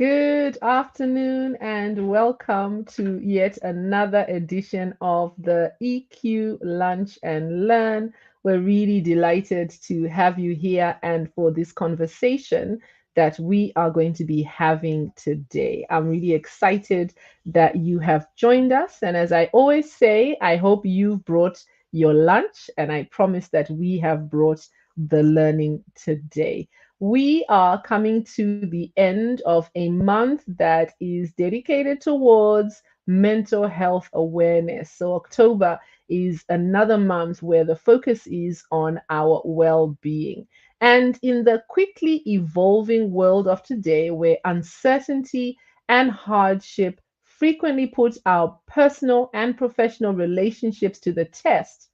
Good afternoon and welcome to yet another edition of the EQ Lunch and Learn. We're really delighted to have you here and for this conversation that we are going to be having today. I'm really excited that you have joined us. And as I always say, I hope you've brought your lunch, and I promise that we have brought the learning today. We are coming to the end of a month that is dedicated towards mental health awareness. So, October is another month where the focus is on our well being. And in the quickly evolving world of today, where uncertainty and hardship frequently put our personal and professional relationships to the test,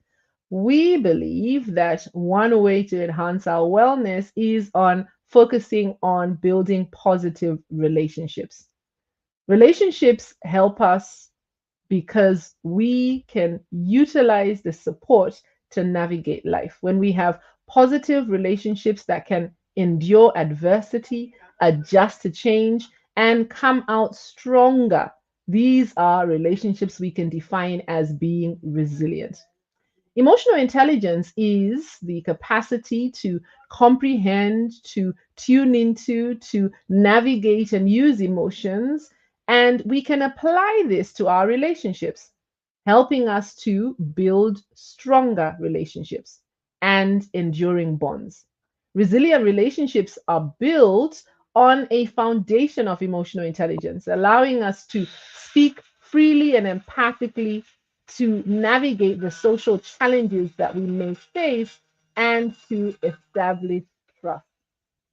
we believe that one way to enhance our wellness is on focusing on building positive relationships. Relationships help us because we can utilize the support to navigate life. When we have positive relationships that can endure adversity, adjust to change, and come out stronger, these are relationships we can define as being resilient. Emotional intelligence is the capacity to comprehend, to tune into, to navigate and use emotions. And we can apply this to our relationships, helping us to build stronger relationships and enduring bonds. Resilient relationships are built on a foundation of emotional intelligence, allowing us to speak freely and empathically, to navigate the social challenges that we may face, and to establish trust.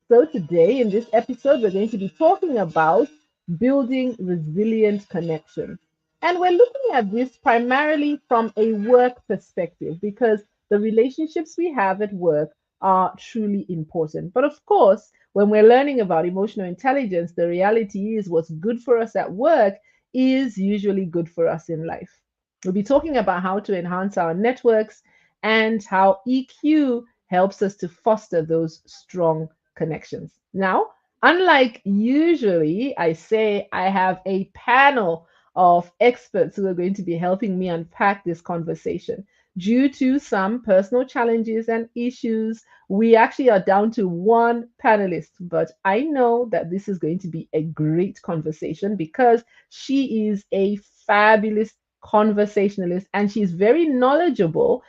So, today in this episode, we're going to be talking about building resilient connections. And we're looking at this primarily from a work perspective because the relationships we have at work are truly important. But of course, when we're learning about emotional intelligence, the reality is what's good for us at work is usually good for us in life. We'll be talking about how to enhance our networks and how EQ helps us to foster those strong connections. Now, unlike usually, I say I have a panel of experts who are going to be helping me unpack this conversation. Due to some personal challenges and issues, we actually are down to one panelist, but I know that this is going to be a great conversation because she is a fabulous conversationalist and she's very knowledgeable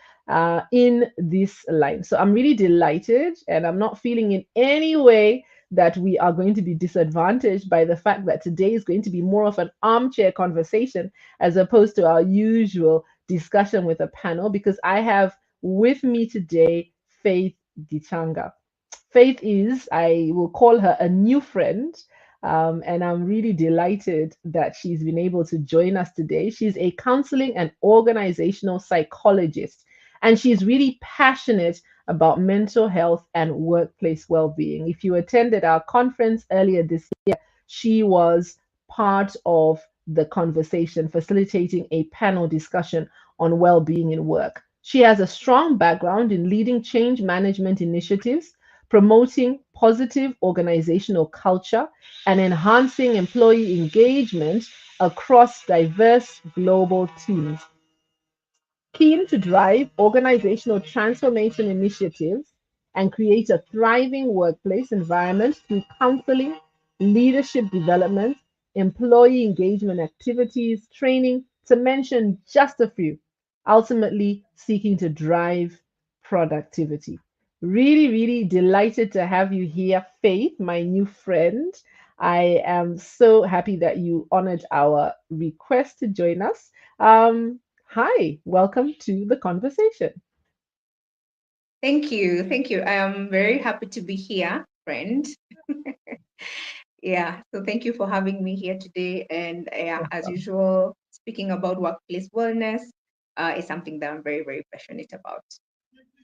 in this line. So I'm really delighted, and I'm not feeling in any way that we are going to be disadvantaged by the fact that today is going to be more of an armchair conversation as opposed to our usual discussion with a panel, because I have with me today Faith Gichanga. Faith is, I will call her a new friend. And I'm really delighted that she's been able to join us today. She's a counseling and organizational psychologist, and she's really passionate about mental health and workplace well being. If you attended our conference earlier this year, she was part of the conversation, facilitating a panel discussion on well being in work. She has a strong background in leading change management initiatives, promoting positive organizational culture, and enhancing employee engagement across diverse global teams. Keen to drive organizational transformation initiatives and create a thriving workplace environment through counseling, leadership development, employee engagement activities, training, to mention just a few, ultimately seeking to drive productivity. Really, really delighted to have you here, Faith, my new friend. I am so happy that you honored our request to join us. Hi, welcome to the conversation. Thank you. Thank you. I am very happy to be here, friend. Yeah. So thank you for having me here today. And yeah, as Welcome. usual, speaking about workplace wellness is something that I'm very, very passionate about.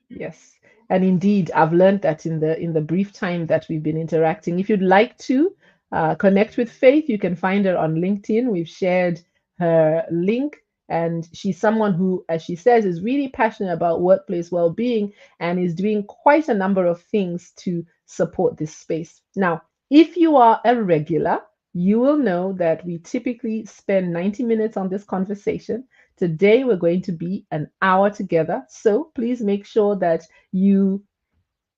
Yes. And indeed, I've learned that in the brief time that we've been interacting. If you'd like to connect with Faith, you can find her on LinkedIn. We've shared her link, and she's someone who, as she says, is really passionate about workplace well-being and is doing quite a number of things to support this space. Now, if you are a regular, you will know that we typically spend 90 minutes on this conversation. Today, we're going to be an hour together. So please make sure that you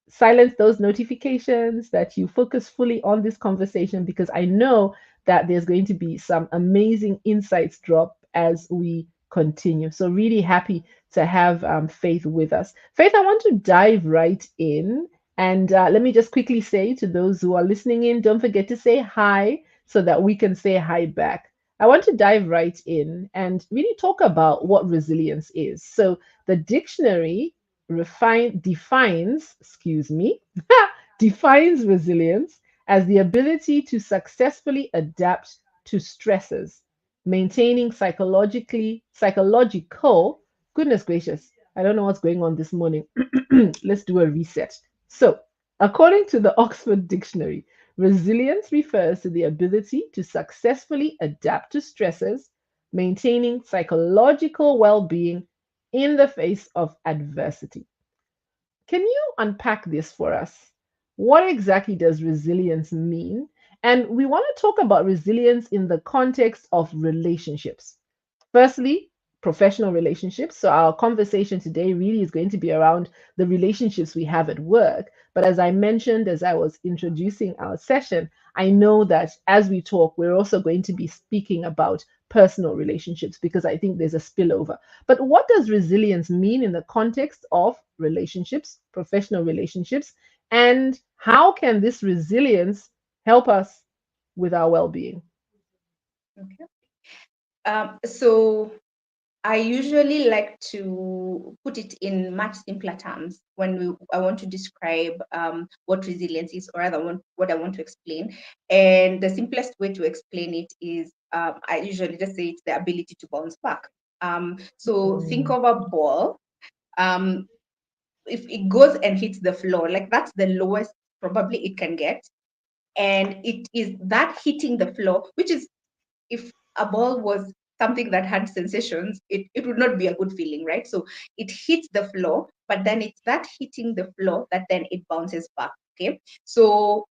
silence those notifications, that you focus fully on this conversation, because I know that there's going to be some amazing insights drop as we continue. So, really happy to have Faith with us. Faith, I want to dive right in. And let me just quickly say to those who are listening in, don't forget to say hi so that we can say hi back. I want to dive right in and really talk about what resilience is. So, the dictionary defines, excuse me, defines resilience as the ability to successfully adapt to stresses, maintaining psychological, goodness gracious, I don't know what's going on this morning. Let's do a reset. So, according to the Oxford Dictionary, resilience refers to the ability to successfully adapt to stresses, maintaining psychological well being in the face of adversity. Can you unpack this for us? What exactly does resilience mean? And we want to talk about resilience in the context of relationships. Firstly, professional relationships. So, our conversation today really is going to be around the relationships we have at work. But as I mentioned, as I was introducing our session, I know that as we talk, we're also going to be speaking about personal relationships because I think there's a spillover. But what does resilience mean in the context of relationships, professional relationships? And how can this resilience help us with our well being? Okay. So I usually like to put it in much simpler terms when I want to describe what resilience is, or rather what I want to explain. And the simplest way to explain it is I usually just say it's the ability to bounce back. So think Mm, of a ball. Um, if it goes and hits the floor, like that's the lowest probably it can get. And it is that hitting the floor, which is, if a ball was something that had sensations, it would not be a good feeling, right? So it hits the floor, but then it's that hitting the floor that then it bounces back. Okay. So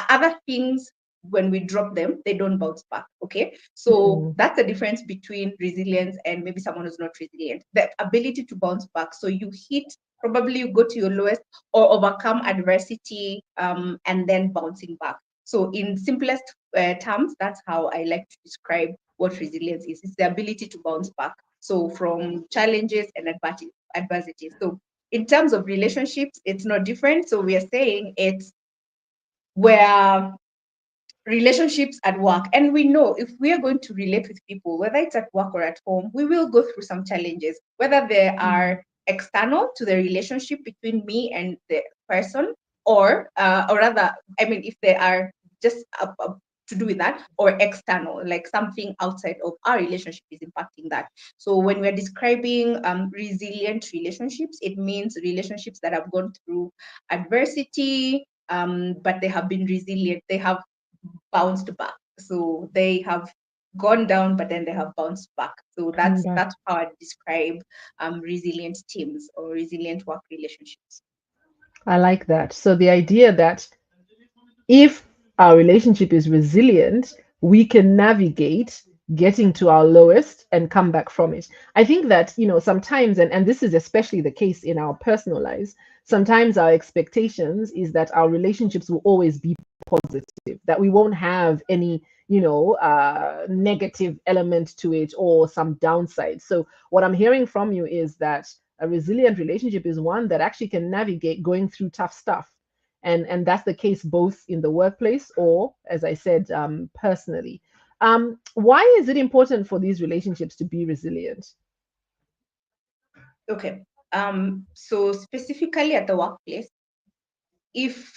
other things, when we drop them, they don't bounce back. Okay. So mm, that's the difference between resilience and maybe someone who's not resilient. The ability to bounce back. So you hit, probably you go to your lowest or overcome adversity, and then bouncing back. So in simplest terms, that's how I like to describe what resilience is. It's the ability to bounce back. So from challenges and adversity. So in terms of relationships, it's not different. So we are saying it's where relationships at work, and we know if we are going to relate with people, whether it's at work or at home, we will go through some challenges, whether they mm, are external to the relationship between me and the person, or rather, I mean, if they are just to do with that, or external, like something outside of our relationship is impacting that. So when we're describing resilient relationships, it means relationships that have gone through adversity, but they have been resilient. They have bounced back. So they have gone down, but then they have bounced back. So come that's back. that's how I describe resilient teams or resilient work relationships. I like that. So the idea that if our relationship is resilient, we can navigate getting to our lowest and come back from it. I think that, sometimes, and this is especially the case in our personal lives, sometimes our expectations is that our relationships will always be positive, that we won't have any, negative element to it or some downside. So, what I'm hearing from you is that a resilient relationship is one that actually can navigate going through tough stuff, and that's the case both in the workplace or, as I said, personally. Why is it important for these relationships to be resilient? Okay. So specifically at the workplace, if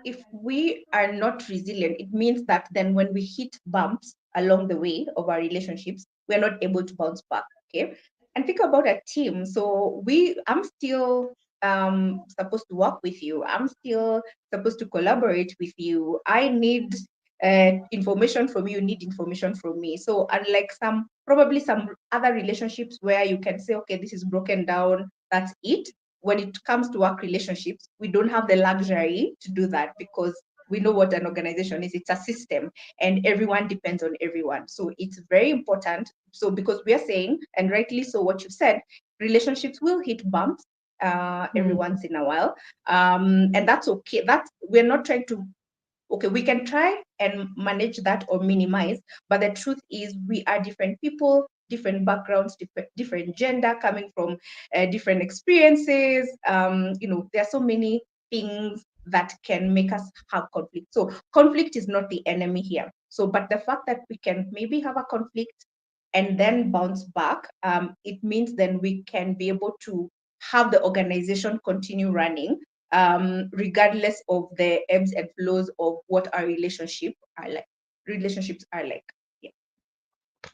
if we are not resilient, it means that then when we hit bumps along the way of our relationships, we're not able to bounce back. Okay. And think about a team. So I'm still supposed to work with you. I'm still supposed to collaborate with you. I need information from you, need information from me. So unlike probably some other relationships where you can say, okay, this is broken down, that's it. When it comes to work relationships, we don't have the luxury to do that because we know what an organization is. It's a system, and everyone depends on everyone. So it's very important. So because we are saying, and rightly so, what you said, relationships will hit bumps every once in a while, and that's okay. That's, we're not trying to, okay, we can try and manage that or minimize, but the truth is we are different people, different backgrounds, different gender, coming from different experiences. There are so many things that can make us have conflict. So conflict is not the enemy here. So, but the fact that we can maybe have a conflict and then bounce back, it means then we can be able to have the organization continue running, regardless of the ebbs and flows of what our relationships are like. Yeah.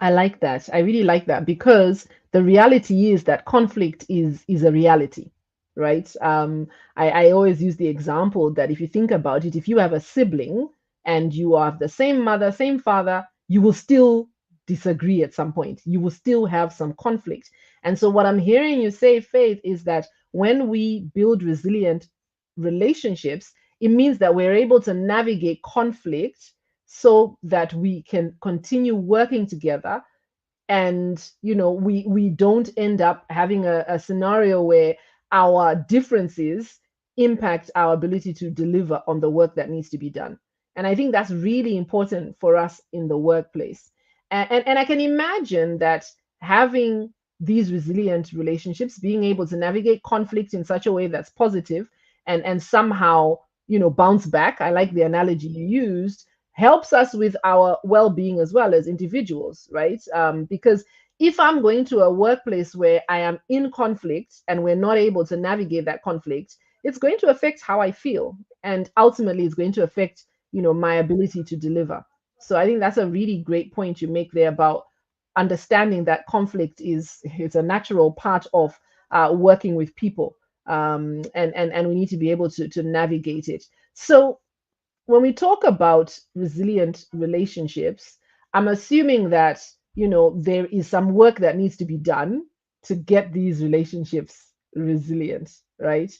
I like that. I really like that because the reality is that conflict is a reality, right? I always use the example that if you think about it, if you have a sibling and you have the same mother, same father, you will still disagree at some point. You will still have some conflict. And so what I'm hearing you say, Faith, is that when we build resilient relationships, it means that we're able to navigate conflict so that we can continue working together, and we don't end up having a scenario where our differences impact our ability to deliver on the work that needs to be done. And I think that's really important for us in the workplace. And I can imagine that having these resilient relationships, being able to navigate conflict in such a way that's positive, and somehow bounce back, I like the analogy you used, helps us with our well-being as well as individuals, right? Because if I'm going to a workplace where I am in conflict and we're not able to navigate that conflict, it's going to affect how I feel, and ultimately it's going to affect my ability to deliver. So I think that's a really great point you make there about understanding that conflict is a natural part of working with people, and we need to be able to navigate it. So when we talk about resilient relationships, I'm assuming that, there is some work that needs to be done to get these relationships resilient, right?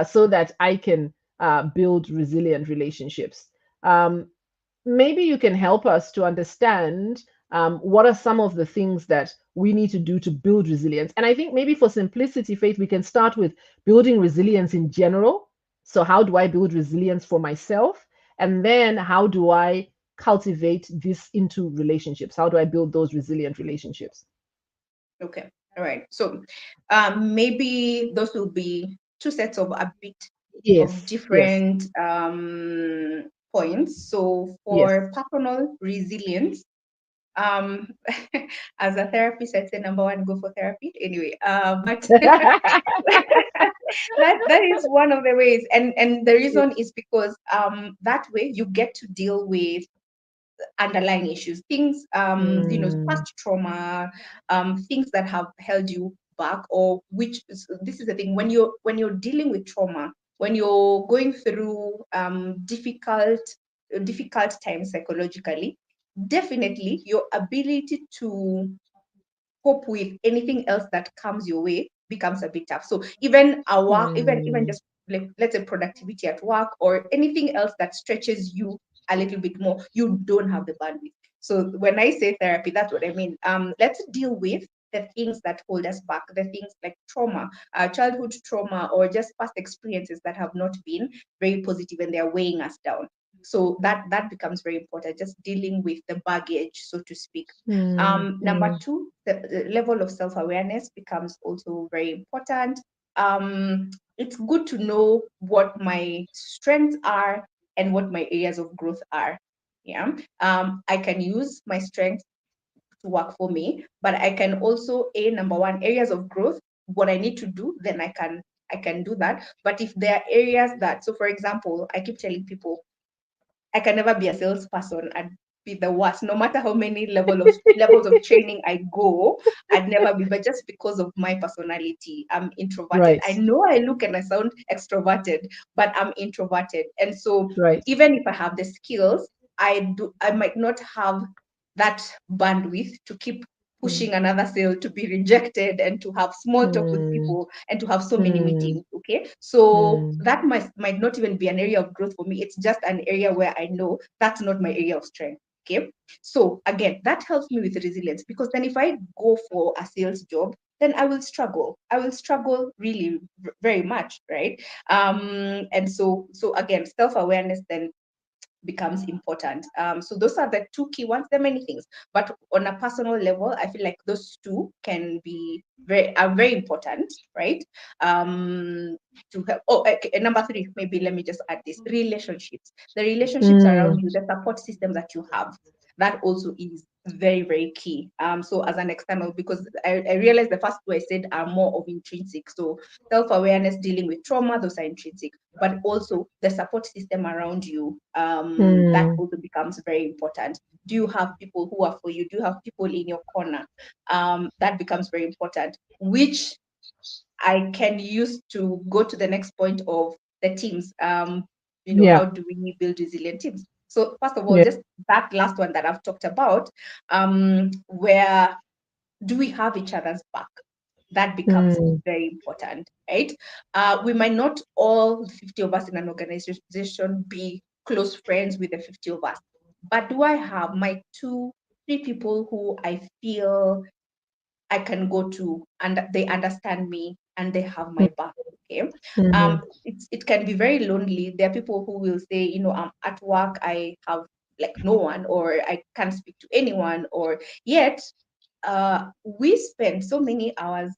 So that I can build resilient relationships. Um, Maybe you can help us to understand what are some of the things that we need to do to build resilience. And I think maybe for simplicity, Faith, we can start with building resilience in general. So, how do I build resilience for myself? And then, how do I cultivate this into relationships? How do I build those resilient relationships? Okay. All right. So maybe those will be two sets of a bit of Yes, yes, different points. So yes. for personal resilience, um as a therapist, I'd say number one, go for therapy anyway, but that is one of the ways, and the reason is because that way you get to deal with underlying issues, things, Mm, past trauma, things that have held you back, or which this is the thing, when you're dealing with trauma, when you're going through difficult times psychologically, definitely your ability to cope with anything else that comes your way becomes a bit tough. So even our work, even mm, just like, let's say, productivity at work or anything else that stretches you a little bit more, you don't have the bandwidth. So when I say therapy, that's what I mean. Let's deal with the things that hold us back, the things like trauma, childhood trauma, or just past experiences that have not been very positive and they're weighing us down. So that becomes very important, just dealing with the baggage, so to speak. mm, Number mm, two, the level of self-awareness becomes also very important. It's good to know what my strengths are and what my areas of growth are. Yeah. I can use my strengths to work for me, but I can also, number one, areas of growth, what I need to do, then I can do that. But if there are areas that, so for example, I keep telling people, I can never be a salesperson. I'd be the worst. No matter how many levels of training I go, I'd never be. But just because of my personality, I'm introverted. right, I know I look and I sound extroverted, but I'm introverted. And so right. even if I have the skills, I might not have that bandwidth to keep pushing another sale to be rejected and to have small talk with mm, people and to have so many mm, meetings. Okay, so mm, that might not even be an area of growth for me. It's just an area where I know that's not my area of strength. Okay, so again, that helps me with resilience, because then if I go for a sales job, then I will struggle. I will struggle really very much, right? And so again, self-awareness then becomes important. So those are the two key ones. There are many things, but on a personal level, I feel like those two can be very important, right? To help. Oh, okay, and number three, maybe let me just add this: relationships. The relationships around mm, you, the support system that you have, that also is very key. So as an external, because I realized the first two I said are more of intrinsic. So self-awareness, dealing with trauma, those are intrinsic, but also the support system around you, that mm, also becomes very important. Do you have people who are for you? Do you have people in your corner? That becomes very important, which I can use to go to the next point of the teams. yeah, How do we build resilient teams? So first of all, yeah, just that last one that I've talked about, where do we have each other's back? That becomes mm, very important, right? We might not all 50 of us in an organization be close friends with the 50 of us, but do I have my two, three people who I feel I can go to and they understand me and they have mm, my back? Okay. mhm, It can be very lonely. There are people who will say, I'm at work, I have like no one, or I can't speak to anyone, or yet we spend so many hours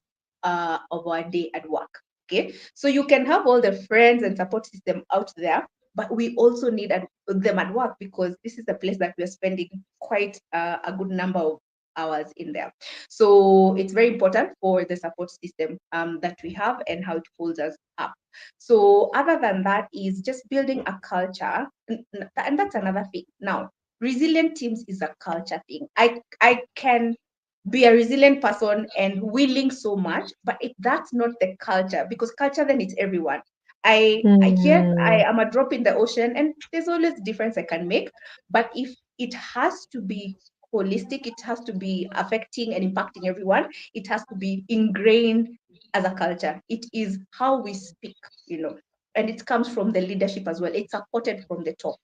of our day at work. Okay, so you can have all the friends and support system out there, but we also need them at work, because this is a place that we are spending quite a good number of hours in there. So it's very important for the support system that we have and how it holds us up. So other than that is just building a culture, and that's another thing. Now, resilient teams is a culture thing. I can be a resilient person and willing so much, but if that's not the culture, because culture then it's everyone. Yes, I mm, am a drop in the ocean and there's always difference I can make, but if it has to be holistic, it has to be affecting and impacting everyone, it has to be ingrained as a culture. It is how we speak, and it comes from the leadership as well. It's supported from the top.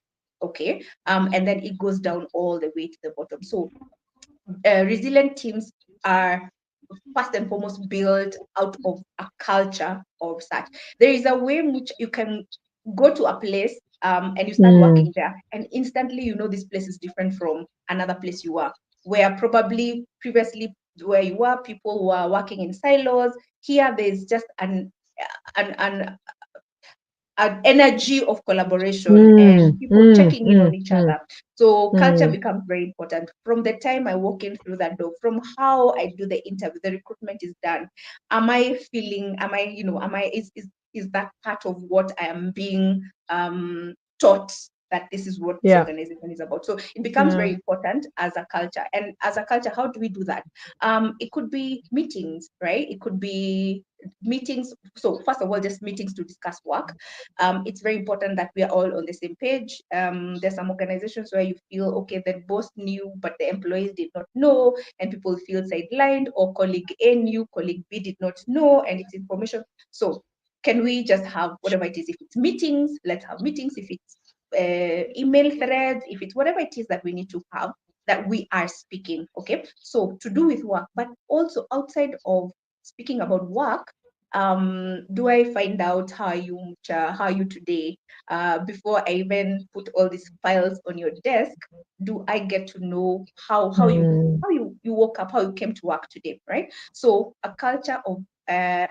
Okay. And then it goes down all the way to the bottom. So resilient teams are first and foremost built out of a culture of such. There is a way in which you can go to a place and you start mm, working there, and instantly this place is different from another place you are, where probably previously where you were, people were working in silos. Here, there's just an an energy of collaboration and mm, people mm, checking in on mm, each mm, other. So culture mm. becomes very important from the time I walk in through that door, from how I do the interview, the recruitment is done. Am I feeling, is that part of what I am being taught, that this is what this Yeah. organization is about? So it becomes very Mm, important as a culture. And as a culture, how do we do that? It could be meetings, right? It could be meetings. So first of all, just meetings to discuss work. It's very important that we are all on the same page. There's some organizations where you feel, okay, the boss knew, but the employees did not know, and people feel sidelined, or colleague A knew, colleague B did not know, and it's information. So can we just have whatever it is? If it's meetings, let's have meetings. If it's email threads, if it's whatever it is that we need to have, that we are speaking, okay? So to do with work, but also outside of speaking about work, do I find out how are you, Mucha, how are you today? Before I even put all these files on your desk, do I get to know how you mm, you woke up, how you came to work today, right? So a culture of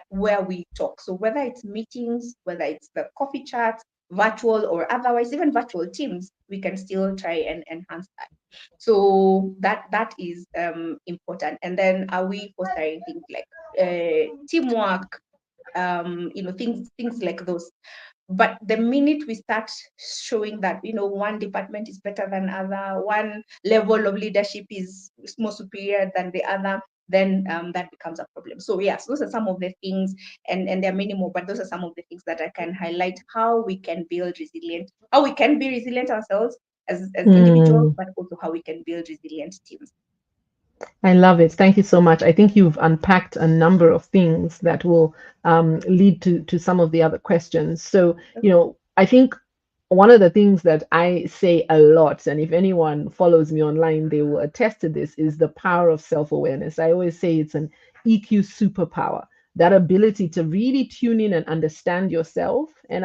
where we talk. So whether it's meetings, whether it's the coffee chat, virtual or otherwise, even virtual teams, we can still try and enhance that. So that is important. And then are we fostering things like teamwork, things like those. But the minute we start showing that one department is better than other, one level of leadership is more superior than the other, then that becomes a problem. So yes, those are some of the things, and there are many more, but those are some of the things that I can highlight, how we can build resilient, how we can be resilient ourselves as individuals, mm. but also how we can build resilient teams. I love it. Thank you so much. I think you've unpacked a number of things that will lead to some of the other questions. So, I think one of the things that I say a lot, and if anyone follows me online, they will attest to this, is the power of self-awareness. I always say it's an EQ superpower, that ability to really tune in and understand yourself at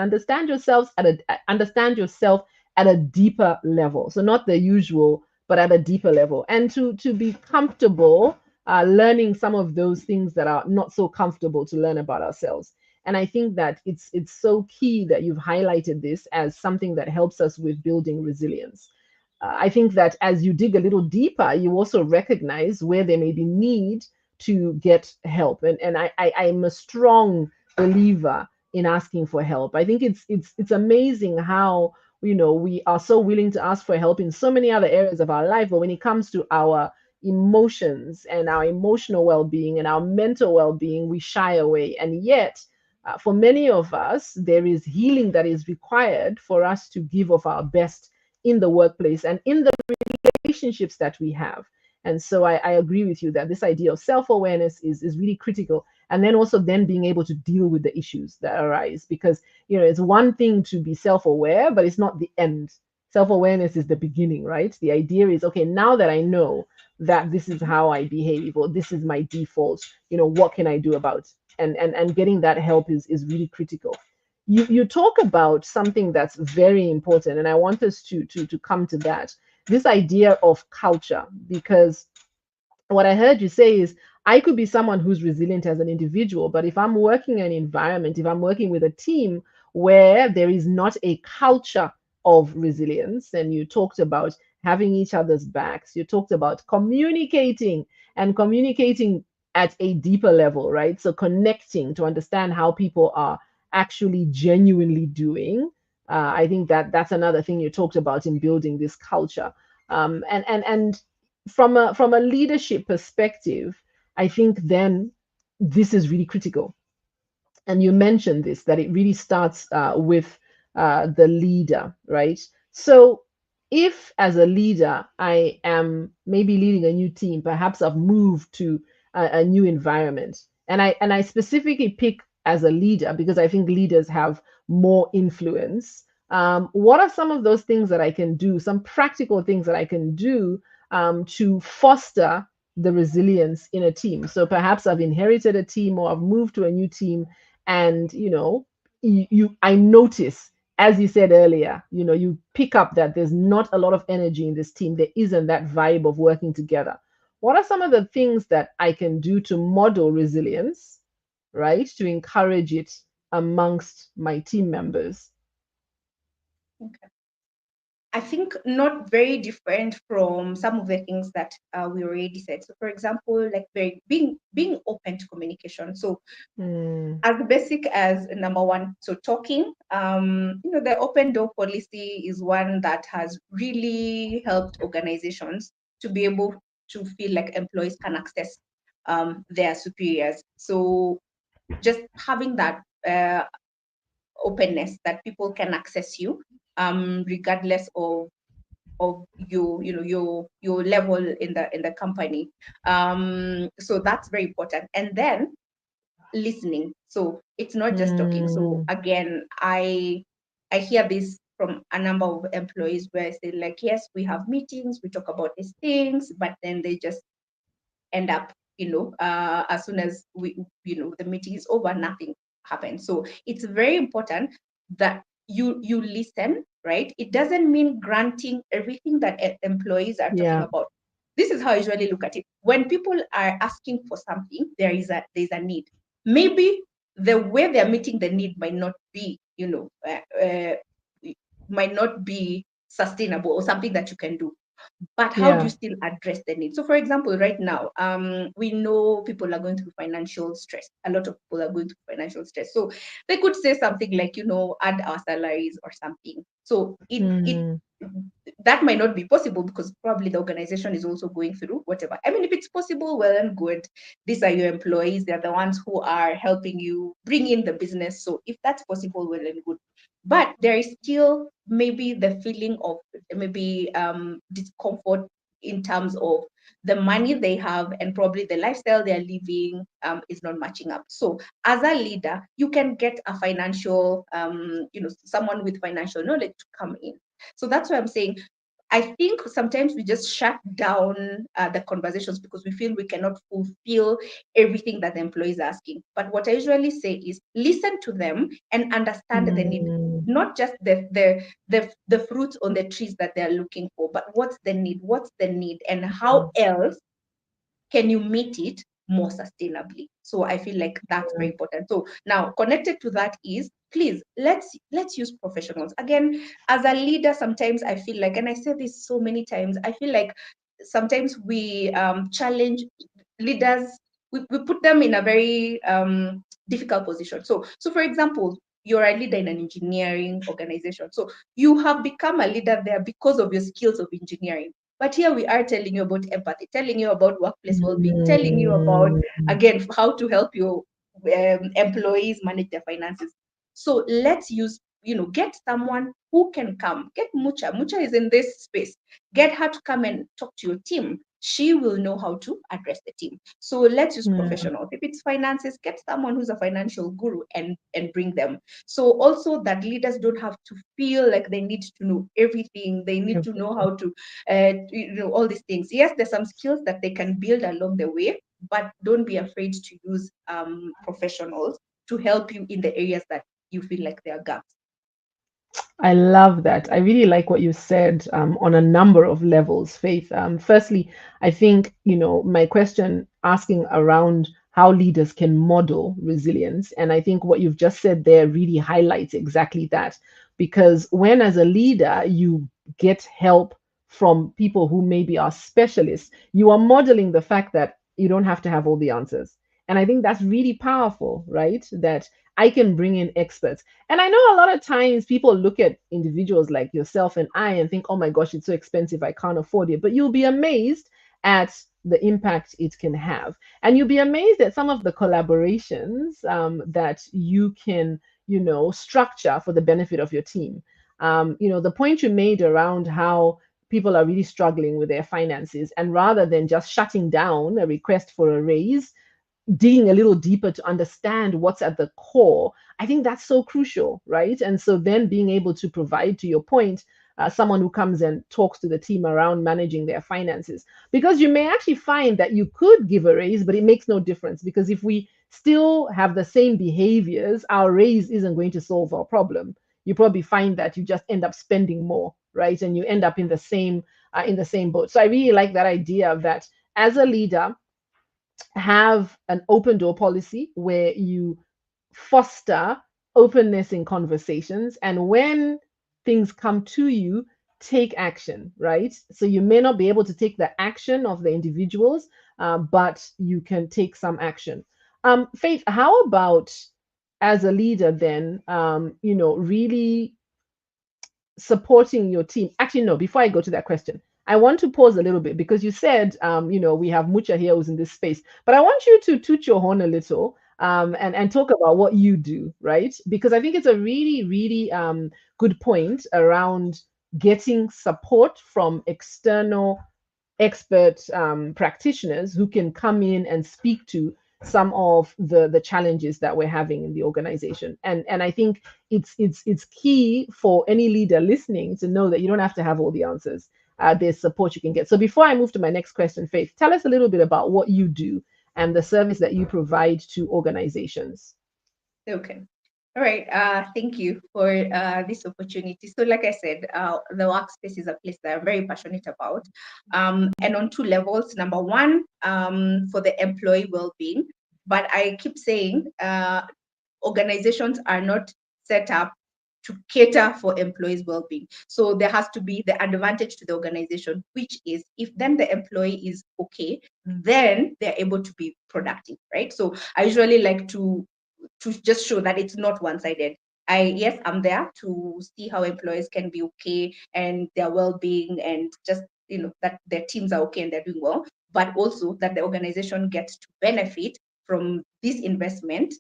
a deeper level. So not the usual, but at a deeper level, and to be comfortable learning some of those things that are not so comfortable to learn about ourselves. And I think that it's so key that you've highlighted this as something that helps us with building resilience. I think that as you dig a little deeper, you also recognize where there may be need to get help. I'm a strong believer in asking for help. I think it's amazing how we are so willing to ask for help in so many other areas of our life, but when it comes to our emotions and our emotional well-being and our mental well-being, we shy away. And yet, for many of us, there is healing that is required for us to give of our best in the workplace and in the relationships that we have. And so I agree with you that this idea of self-awareness is really critical. And then also then being able to deal with the issues that arise, because it's one thing to be self-aware, but it's not the end. Self-awareness is the beginning, right? The idea is, okay, now that I know that this is how I behave, or this is my default, what can I do about? And getting that help is really critical. You talk about something that's very important, and I want us to come to that, this idea of culture, because what I heard you say is, I could be someone who's resilient as an individual, but if I'm working in an environment, if I'm working with a team where there is not a culture of resilience, and you talked about having each other's backs, you talked about communicating and communicating at a deeper level, right? So connecting to understand how people are actually genuinely doing. I think that that's another thing you talked about in building this culture. And from a leadership perspective, I think then this is really critical. And you mentioned this, that it really starts with the leader, right? So if as a leader I am maybe leading a new team, perhaps I've moved to a new environment, and I specifically pick as a leader because I think leaders have more influence. What are some of those things that I can do, some practical things that I can do to foster the resilience in a team? So perhaps I've inherited a team, or I've moved to a new team, and I notice, as you said earlier, you pick up that there's not a lot of energy in this team, there isn't that vibe of working together. What are some of the things that I can do to model resilience, right, to encourage it amongst my team members? Okay. I think not very different from some of the things that we already said. So, for example, like being open to communication. So, Mm, as basic as number one, so talking. The open door policy is one that has really helped organizations to be able to feel like employees can access their superiors. So, just having that openness that people can access you, regardless of your level in the company. So that's very important. And then listening. So it's not just talking. So mm, again, I hear this from a number of employees where I say, like, yes, we have meetings, we talk about these things, but then they just end up, as soon as the meeting is over, nothing happens. So it's very important that you listen, right? It doesn't mean granting everything that employees are talking yeah, about. This is how I usually look at it. When people are asking for something, there's a need. Maybe the way they're meeting the need might not be, might not be sustainable or something that you can do, but how do you yeah, still address the need? So, for example, right now, we know people are going through financial stress. A lot of people are going through financial stress. So they could say something like, add our salaries or something. So it mm, that might not be possible because probably the organization is also going through whatever. I mean, if it's possible, well and good. These are your employees. They're the ones who are helping you bring in the business. So if that's possible, well and good. But there is still maybe the feeling of maybe discomfort in terms of the money they have and probably the lifestyle they're living is not matching up. So as a leader, you can get a financial, someone with financial knowledge to come in. So that's why I'm saying, I think sometimes we just shut down the conversations because we feel we cannot fulfill everything that the employee is asking. But what I usually say is listen to them and understand the need, Mm, not just the fruits on the trees that they're looking for, but what's the need, and how else can you meet it more sustainably. So I feel like that's very important. So now connected to that is, please, let's use professionals again. As a leader, sometimes I feel like, and I say this so many times, I feel like sometimes we challenge leaders, we put them in a very difficult position. So for example, you're a leader in an engineering organization, so you have become a leader there because of your skills of engineering. But here we are telling you about empathy, telling you about workplace well-being, telling you about, mm, again, how to help your employees manage their finances. So let's use, get someone who can come. Get Mucha. Mucha is in this space. Get her to come and talk to your team. She will know how to address the team. So let's use mm, professionals. If it's finances, get someone who's a financial guru and bring them. So also that leaders don't have to feel like they need to know everything. They need to know how to all these things. Yes, there's some skills that they can build along the way, but don't be afraid to use professionals to help you in the areas that you feel like there are gaps. I love that. I really like what you said on a number of levels, Faith. Firstly, I think, my question asking around how leaders can model resilience. And I think what you've just said there really highlights exactly that. Because when, as a leader, you get help from people who maybe are specialists, you are modeling the fact that you don't have to have all the answers. And I think that's really powerful, right? That I can bring in experts. And I know a lot of times people look at individuals like yourself and I and think, oh my gosh, it's so expensive, I can't afford it. But you'll be amazed at the impact it can have. And you'll be amazed at some of the collaborations that you can, structure for the benefit of your team. The point you made around how people are really struggling with their finances, and rather than just shutting down a request for a raise, digging a little deeper to understand what's at the core, I think that's so crucial, right? And so then being able to provide, to your point, someone who comes and talks to the team around managing their finances. Because you may actually find that you could give a raise, but it makes no difference. Because if we still have the same behaviors, our raise isn't going to solve our problem. You probably find that you just end up spending more, right? And you end up in the same boat. So I really like that idea of that as a leader, have an open door policy where you foster openness in conversations. And when things come to you, take action, right? So you may not be able to take the action of the individuals, but you can take some action. Faith, how about as a leader then, really supporting your team? Actually, no, before I go to that question, I want to pause a little bit because you said, we have Mucha here who's in this space, but I want you to toot your horn a little and talk about what you do, right? Because I think it's a really, really good point around getting support from external expert practitioners who can come in and speak to some of the challenges that we're having in the organization. And I think it's key for any leader listening to know that you don't have to have all the answers. There's support you can get. So before I move to my next question, Faith, tell us a little bit about what you do and the service that you provide to organizations. Okay. All right. Thank you for this opportunity. So, like I said, the workspace is a place that I'm very passionate about, and on two levels. Number one, for the employee well-being, but I keep saying organizations are not set up to cater for employees' well-being. So there has to be the advantage to the organization, which is if then the employee is okay, then they're able to be productive, right? So I usually like to just show that it's not one-sided. Yes, I'm there to see how employees can be okay and their well-being, and just that their teams are okay and they're doing well, but also that the organization gets to benefit from this investment,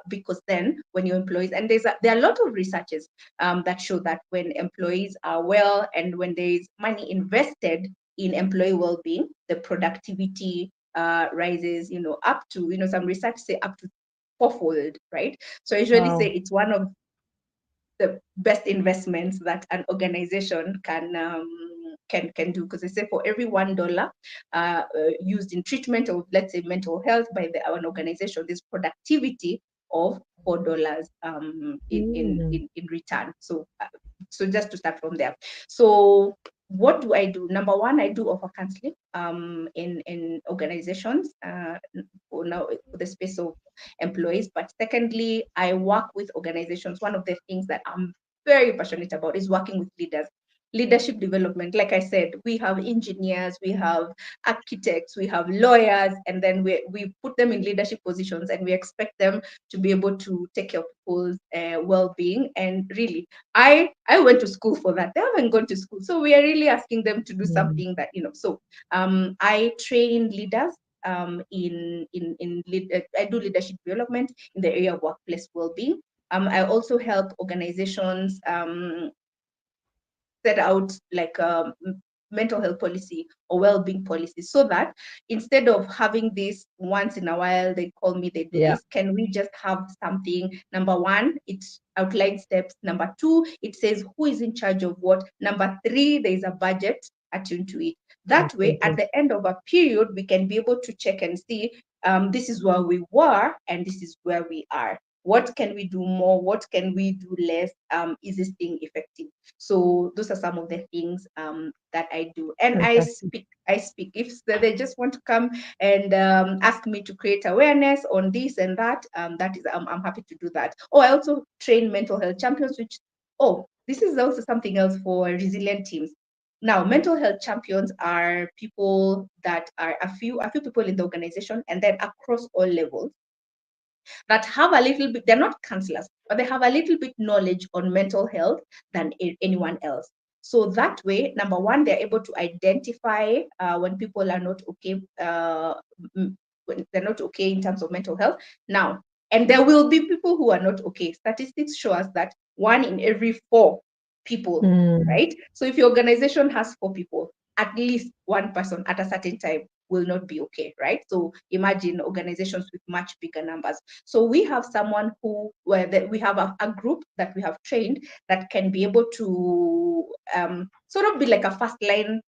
because then when your employees, and there are a lot of researches that show that when employees are well and when there is money invested in employee well-being, the productivity rises, up to, some research say up to fourfold, right? So I usually say Wow. it's one of the best investments that an organization can do, because they say for every $1 used in treatment of, let's say, mental health by an organization, there's productivity of $4 Mm. in return. So just to start from there. So what do I do? Number one, I do offer counseling in organizations for now for the space of employees. But secondly, I work with organizations. One of the things that I'm very passionate about is working with leaders. Leadership development. Like I said, we have engineers, we have architects, we have lawyers, and then we put them in leadership positions, and we expect them to be able to take care of people's well-being. And really, I went to school for that. They haven't gone to school, so we are really asking them to do Mm. something that So I train leaders I do leadership development in the area of workplace well-being. I also help organizations set out like a mental health policy or well-being policy, so that instead of having this once in a while, they call me, they do Yeah, this, can we just have something? Number one, it outlines steps. Number two, it says who is in charge of what. Number three, there is a budget attuned to it. That that's so way, at good. the end of a period, we can be able to check and see, this is where we were and this is where we are. What can we do more? What can we do less? Is this thing effective? So those are some of the things that I do. And I Fantastic. speak. I speak. If they just want to come and ask me to create awareness on this and that, that is, I'm happy to do that. Oh, I also train mental health champions, which, this is also something else for resilient teams. Now, mental health champions are people that are a few people in the organization, and then across all levels, that have a little bit, they're not counselors, but they have a little bit knowledge on mental health than anyone else. So that way, number one, they're able to identify when people are not okay, when they're not okay in terms of mental health. Now, and there will be people who are not okay. Statistics show us that 1 in every 4 people, Mm. right? So if your organization has 4 people, at least one person at a certain time will not be okay, right? So imagine organizations with much bigger numbers. So we have someone we have a group that we have trained that can be able to sort of be like a first line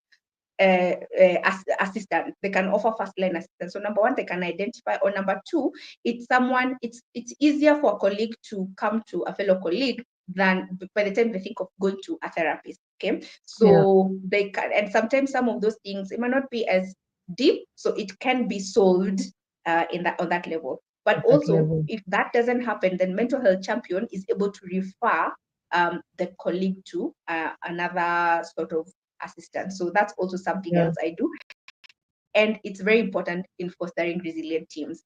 assistant. They can offer first line assistance. So number one, they can identify, or number two, it's easier for a colleague to come to a fellow colleague than by the time they think of going to a therapist. Okay, Yeah, so they can, and sometimes some of those things, it might not be as deep, so it can be solved on that level. But at that also, level. if that doesn't happen, then mental health champion is able to refer the colleague to another sort of assistance. So that's also something Yeah. else I do. And it's very important in fostering resilient teams,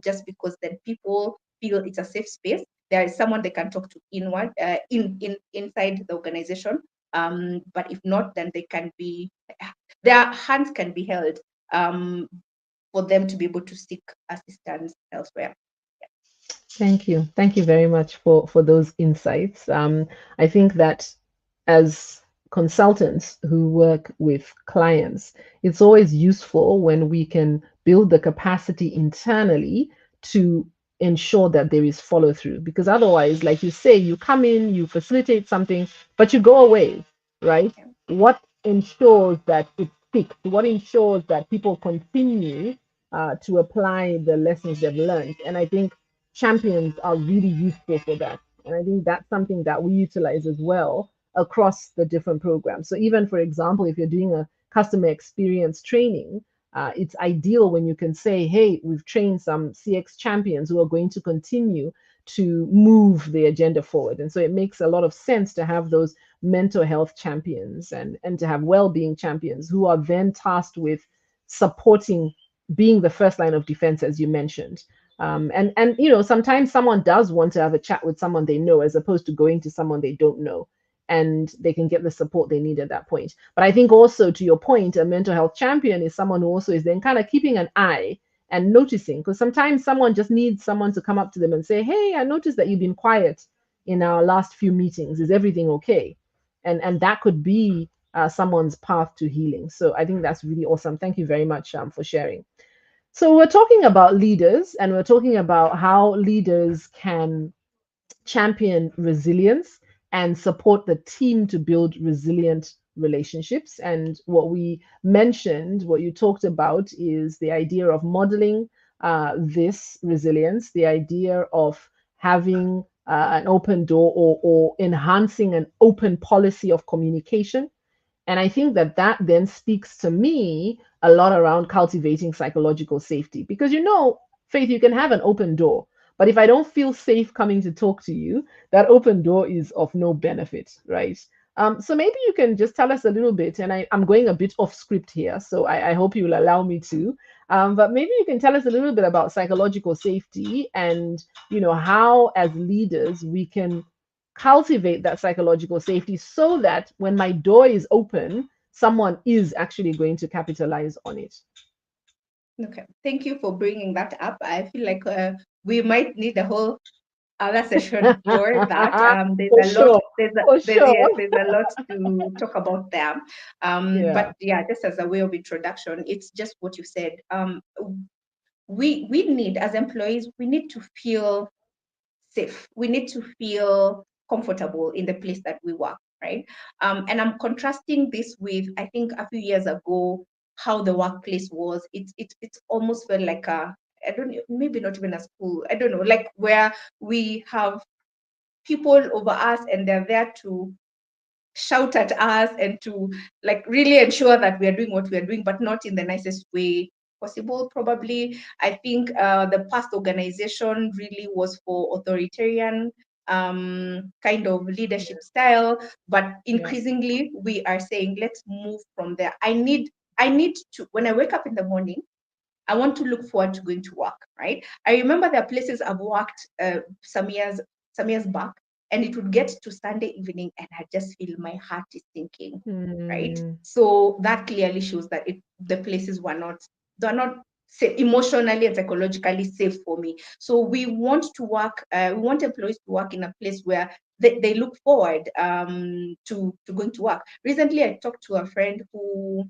just because then people feel it's a safe space. There is someone they can talk to inside the organization. But if not, then their hands can be held for them to be able to seek assistance elsewhere. Thank you. Thank you very much for those insights. I think that as consultants who work with clients, it's always useful when we can build the capacity internally to ensure that there is follow through. Because otherwise, like you say, you come in, you facilitate something, but you go away, right? Yeah. What ensures that it sticks? What ensures that people continue to apply the lessons they've learned? And I think champions are really useful for that. And I think that's something that we utilize as well across the different programs. So, even for example, if you're doing a customer experience training, it's ideal when you can say, hey, we've trained some CX champions who are going to continue to move the agenda forward. And so it makes a lot of sense to have those mental health champions and to have well-being champions who are then tasked with supporting, being the first line of defense, as you mentioned. And sometimes someone does want to have a chat with someone they know as opposed to going to someone they don't know, and they can get the support they need at that point. But I think also, to your point, a mental health champion is someone who also is then kind of keeping an eye and noticing, because sometimes someone just needs someone to come up to them and say, hey, I noticed that you've been quiet in our last few meetings. Is everything okay? And that could be someone's path to healing. So I think that's really awesome. Thank you very much for sharing. So we're talking about leaders, and we're talking about how leaders can champion resilience and support the team to build resilient relationships. And what we mentioned, what you talked about, is the idea of modeling this resilience, the idea of having an open door, or enhancing an open policy of communication. And I think that that then speaks to me a lot around cultivating psychological safety. Because, Faith, you can have an open door, but if I don't feel safe coming to talk to you, that open door is of no benefit, right? So maybe you can just tell us a little bit, and I'm going a bit off script here, so I hope you will allow me to. But maybe you can tell us a little bit about psychological safety, and how as leaders we can cultivate that psychological safety so that when my door is open, someone is actually going to capitalize on it. Okay, thank you for bringing that up. I feel like we might need a whole other session for that. There's For a lot. sure. For Yes, sure. there's a lot to talk about there. Yeah. But yeah, just as a way of introduction, it's just what you said. We need, as employees, we need to feel safe. We need to feel comfortable in the place that we work, right? And I'm contrasting this with, I think, a few years ago, how the workplace was. It's almost felt like I don't know, maybe not even a school. I don't know, like where we have people over us and they're there to shout at us and to like really ensure that we are doing what we are doing, but not in the nicest way possible. Probably, I think the past organization really was for authoritarian kind of leadership style, but Yeah. increasingly we are saying let's move from there. I need to, when I wake up in the morning, I want to look forward to going to work, right? I remember there are places I've worked some years back, and it would get to Sunday evening, and I just feel my heart is sinking, right? Mm, So that clearly shows that the places they're not emotionally and psychologically safe for me. So we want to work, we want employees to work in a place where they look forward to going to work. Recently, I talked to a friend who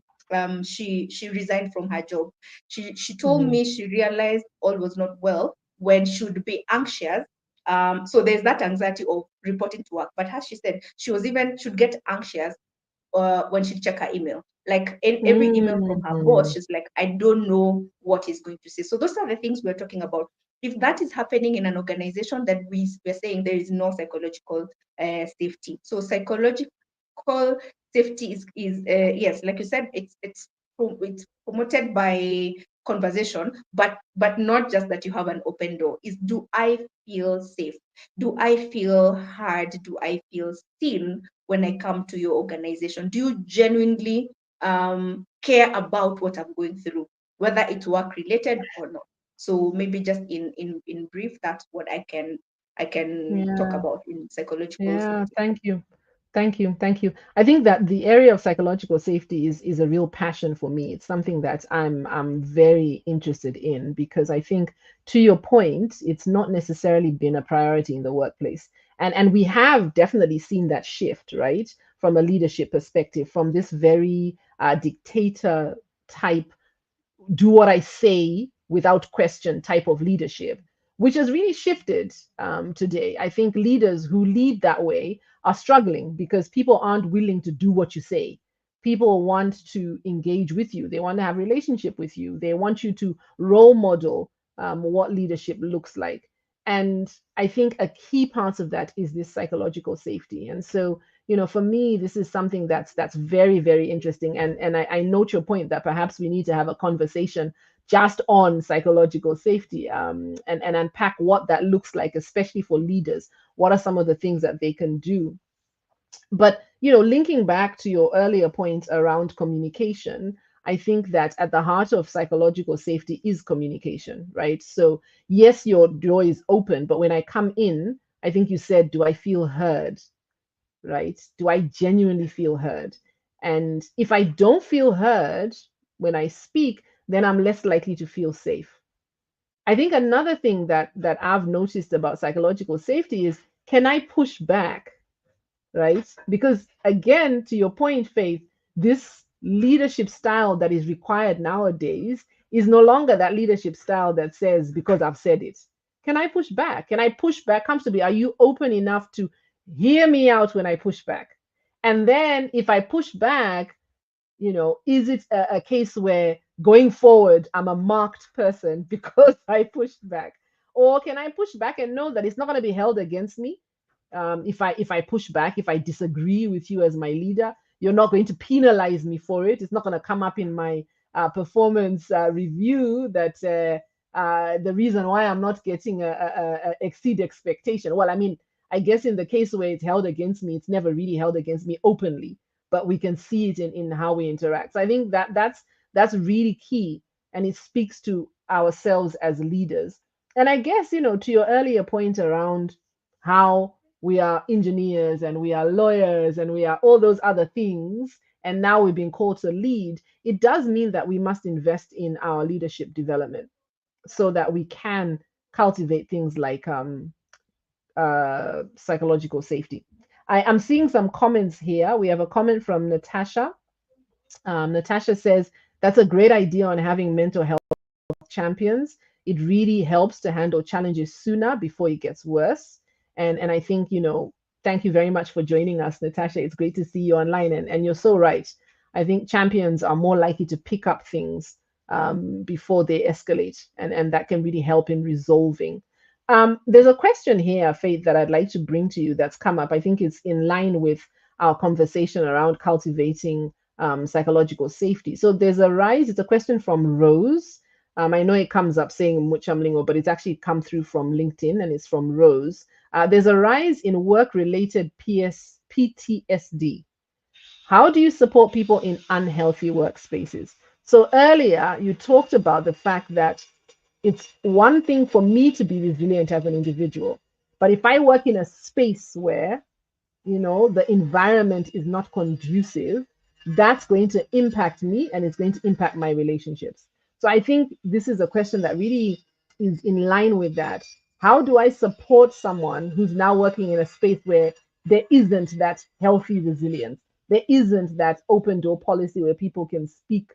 she resigned from her job. She told mhm, me she realized all was not well when she would be anxious. So there's that anxiety of reporting to work. But as she said, should get anxious when she check her email. Like in every email from her boss, mm, she's like, I don't know what he's going to say. So those are the things we're talking about. If that is happening in an organization, then we're saying there is no psychological safety. So psychological safety is yes, like you said, it's promoted by conversation, but not just that you have an open door. Is, do I feel safe? Do I feel heard? Do I feel seen when I come to your organization? Do you genuinely care about what I'm going through, whether it's work related or not? So maybe just in brief, that's what I can talk yeah. about in psychological Yeah. safety. Thank you. Thank you. Thank you. I think that the area of psychological safety is a real passion for me. It's something that I'm very interested in, because I think, to your point, it's not necessarily been a priority in the workplace. And we have definitely seen that shift, right? From a leadership perspective, from this very dictator type, do what I say without question type of leadership, which has really shifted today. I think leaders who lead that way are struggling because people aren't willing to do what you say. People want to engage with you. They want to have relationship with you. They want you to role model what leadership looks like. And I think a key part of that is this psychological safety. And so, for me, this is something that's very, very interesting. And I note your point that perhaps we need to have a conversation just on psychological safety, and unpack what that looks like, especially for leaders. What are some of the things that they can do? But, linking back to your earlier point around communication, I think that at the heart of psychological safety is communication, right? So, yes, your door is open, but when I come in, I think you said, do I feel heard? Right? Do I genuinely feel heard? And if I don't feel heard when I speak, then I'm less likely to feel safe. I think another thing that I've noticed about psychological safety is, can I push back? Right? Because again, to your point, Faith, this leadership style that is required nowadays is no longer that leadership style that says, because I've said it. Can I push back? Can I push back? Comes to be, are you open enough to hear me out when I push back? And then if I push back, is it a case where going forward I'm a marked person because I pushed back? Or can I push back and know that it's not going to be held against me? If I push back, if I disagree with you as my leader, you're not going to penalize me for it. It's not going to come up in my performance review that the reason why I'm not getting a exceed expectation. Well, I mean, I guess in the case where it's held against me, it's never really held against me openly, but we can see it in how we interact. So I think that's really key, and it speaks to ourselves as leaders. And I guess, to your earlier point around how we are engineers and we are lawyers and we are all those other things, and now we've been called to lead, it does mean that we must invest in our leadership development so that we can cultivate things like psychological safety. I am seeing some comments here. We have a comment from Natasha. Natasha says, that's a great idea on having mental health champions. It really helps to handle challenges sooner before it gets worse. And I think, thank you very much for joining us, Natasha. It's great to see you online. And you're so right. I think champions are more likely to pick up things before they escalate. And that can really help in resolving. There's a question here, Faith, that I'd like to bring to you that's come up. I think it's in line with our conversation around cultivating psychological safety. So there's a rise. It's a question from Rose. I know it comes up saying Muchamlingo, but it's actually come through from LinkedIn, and it's from Rose. There's a rise in work-related PTSD. How do you support people in unhealthy workspaces? So earlier, you talked about the fact that it's one thing for me to be resilient as an individual, but if I work in a space where the environment is not conducive, that's going to impact me and it's going to impact my relationships. So I think this is a question that really is in line with that. How do I support someone who's now working in a space where there isn't that healthy resilience? There isn't that open door policy where people can speak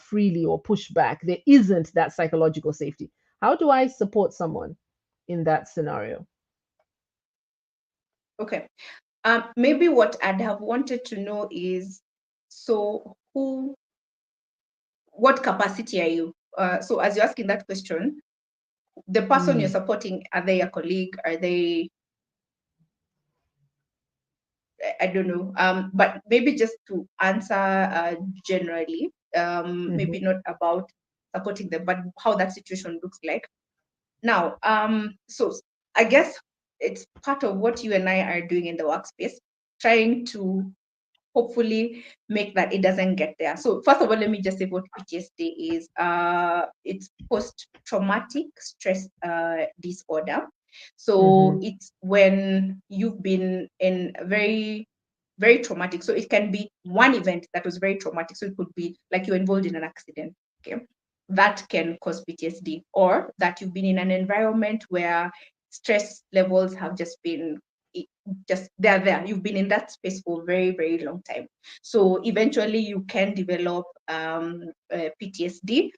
freely or push back. There isn't that psychological safety. How do I support someone in that scenario? Okay. Maybe what I'd have wanted to know is, so what capacity are you? So as you're asking that question, the person you're supporting, are they a colleague? Are they, I don't know. But maybe just to answer generally, maybe not about supporting them, but how that situation looks like. Now, so I guess it's part of what you and I are doing in the workspace, trying to hopefully make that it doesn't get there. So first of all, let me just say what PTSD is. It's post-traumatic stress disorder. So it's when you've been in a very, very traumatic. So it can be one event that was very traumatic. So it could be like you're involved in an accident. Okay. That can cause PTSD, or that you've been in an environment where stress levels have just been they're there. You've been in that space for a very, very long time. So eventually you can develop PTSD,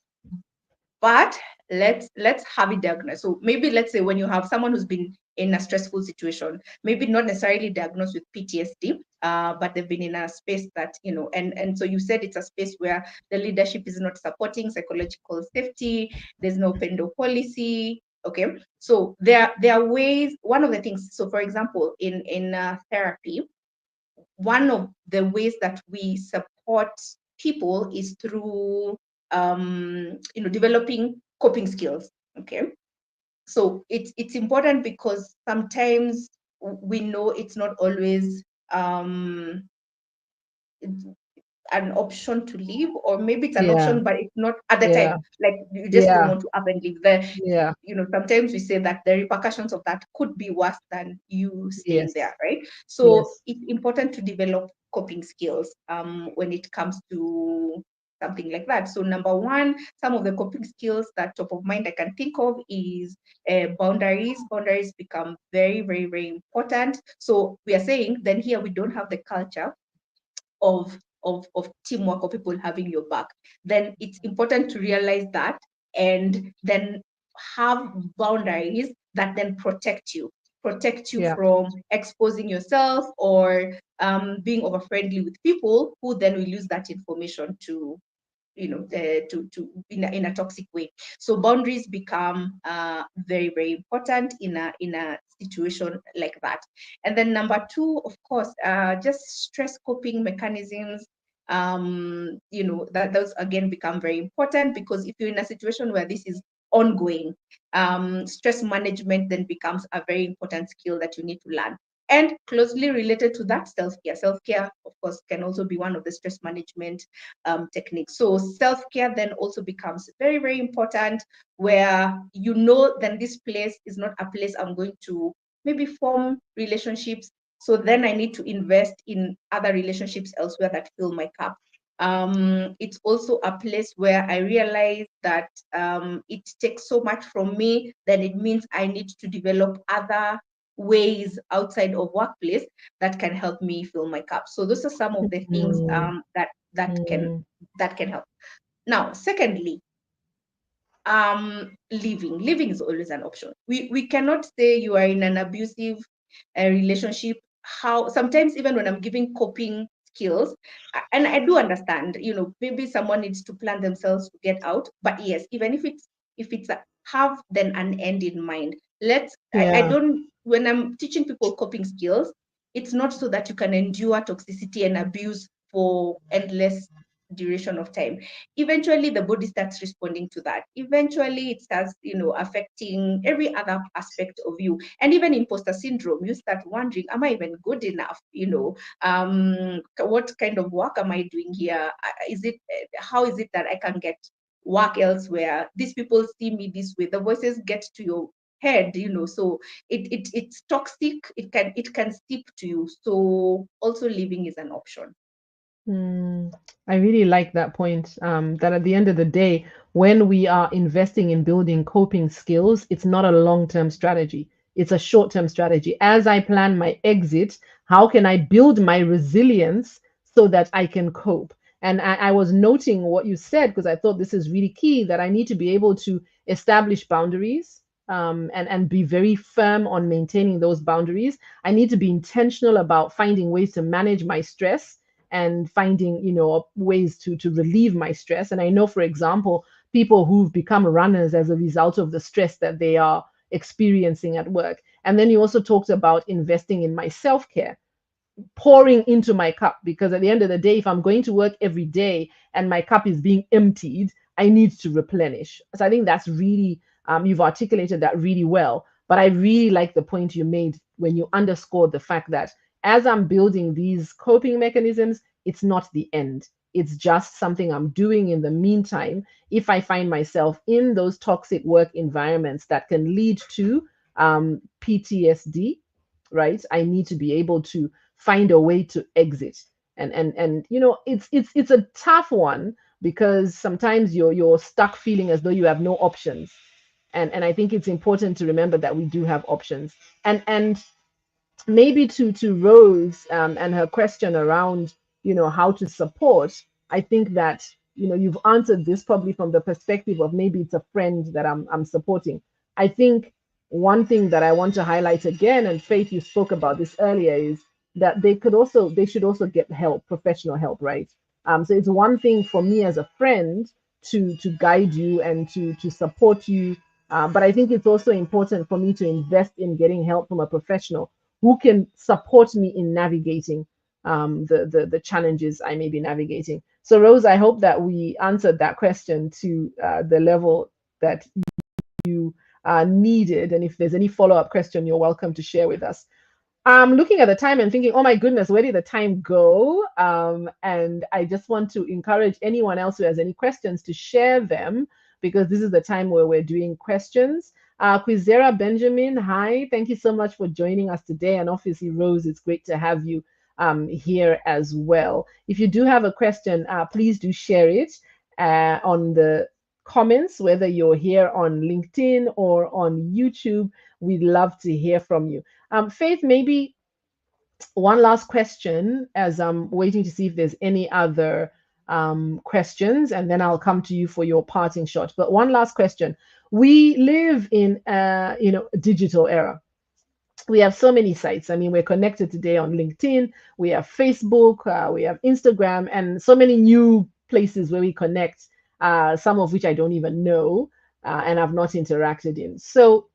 but let's have it diagnosed. So maybe let's say when you have someone who's been in a stressful situation, maybe not necessarily diagnosed with PTSD, but they've been in a space that, and so you said it's a space where the leadership is not supporting psychological safety, there's no open door policy. Okay, so there are ways. One of the things, so for example, in therapy, one of the ways that we support people is through developing coping skills. Okay, so it's important because sometimes we know it's not always an option to leave, or maybe it's an option but it's not at the time, like you just don't want to up and leave there. Sometimes we say that the repercussions of that could be worse than you staying there, right? So it's important to develop coping skills when it comes to something like that. So number one, some of the coping skills that top of mind I can think of is boundaries. Boundaries become very, very, very important. So we are saying then here we don't have the culture of of teamwork or people having your back, then it's important to realize that and then have boundaries that then protect you Yeah. from exposing yourself or being over friendly with people who then will use that information to to in a toxic way. So boundaries become very very important in a situation like that. And then number two, of course, just stress coping mechanisms. That those again become very important, because if you're in a situation where this is ongoing, stress management then becomes a very important skill that you need to learn. And closely related to that, self-care. Self-care, of course, can also be one of the stress management techniques. So self-care then also becomes very, very important, where then this place is not a place I'm going to maybe form relationships. So then I need to invest in other relationships elsewhere that fill my cup. It's also a place where I realize that it takes so much from me, then it means I need to develop other ways outside of workplace that can help me fill my cup. So those are some of the things Mm, that can mm, help. Now, secondly, living is always an option. We cannot say you are in an abusive relationship. How sometimes even when I'm giving coping skills, and I do understand, maybe someone needs to plan themselves to get out, but yes, even if it's have then an end in mind. I yeah. don't, when I'm teaching people coping skills, it's not so that you can endure toxicity and abuse for endless duration of time. Eventually the body starts responding to that. Eventually it starts, affecting every other aspect of you. And even imposter syndrome, you start wondering, am I even good enough? What kind of work am I doing here? How is it that I can get work elsewhere? These people see me this way. The voices get to your head, so it's toxic. It can stick to you. So also living is an option. Mm, I really like that point. That at the end of the day, when we are investing in building coping skills, it's not a long-term strategy. It's a short-term strategy. As I plan my exit, how can I build my resilience so that I can cope? And I was noting what you said because I thought this is really key that I need to be able to establish boundaries, and be very firm on maintaining those boundaries. I need to be intentional about finding ways to manage my stress and finding ways to relieve my stress. And I know, for example, people who've become runners as a result of the stress that they are experiencing at work. And then you also talked about investing in my self-care, pouring into my cup, because at the end of the day, if I'm going to work every day and my cup is being emptied, I need to replenish. So I think that's really, you've articulated that really well. But I really like the point you made when you underscored the fact that as I'm building these coping mechanisms, it's not the end. It's just something I'm doing in the meantime. If I find myself in those toxic work environments that can lead to PTSD, right? I need to be able to find a way to exit. And it's a tough one because sometimes you're stuck feeling as though you have no options. And I think it's important to remember that we do have options. And maybe to Rose, and her question around how to support. I think that you've answered this probably from the perspective of maybe it's a friend that I'm supporting. I think one thing that I want to highlight again, and Faith, you spoke about this earlier, is that they should also get help, professional help, right? So it's one thing for me as a friend to guide you and to support you, but I think it's also important for me to invest in getting help from a professional who can support me in navigating the challenges I may be navigating. So, Rose, I hope that we answered that question to the level that you needed. And if there's any follow up question, you're welcome to share with us. I'm looking at the time and thinking, oh my goodness, where did the time go? And I just want to encourage anyone else who has any questions to share them, because this is the time where we're doing questions. Quizera Benjamin, hi. Thank you so much for joining us today. And obviously, Rose, it's great to have you here as well. If you do have a question, please do share it on the comments, whether you're here on LinkedIn or on YouTube. We'd love to hear from you. Faith, maybe one last question as I'm waiting to see if there's any other questions, and then I'll come to you for your parting shot. But one last question. We live in a digital era. We have so many sites. I mean, we're connected today on LinkedIn, we have Facebook, we have Instagram, and so many new places where we connect, some of which I don't even know and I've not interacted in. So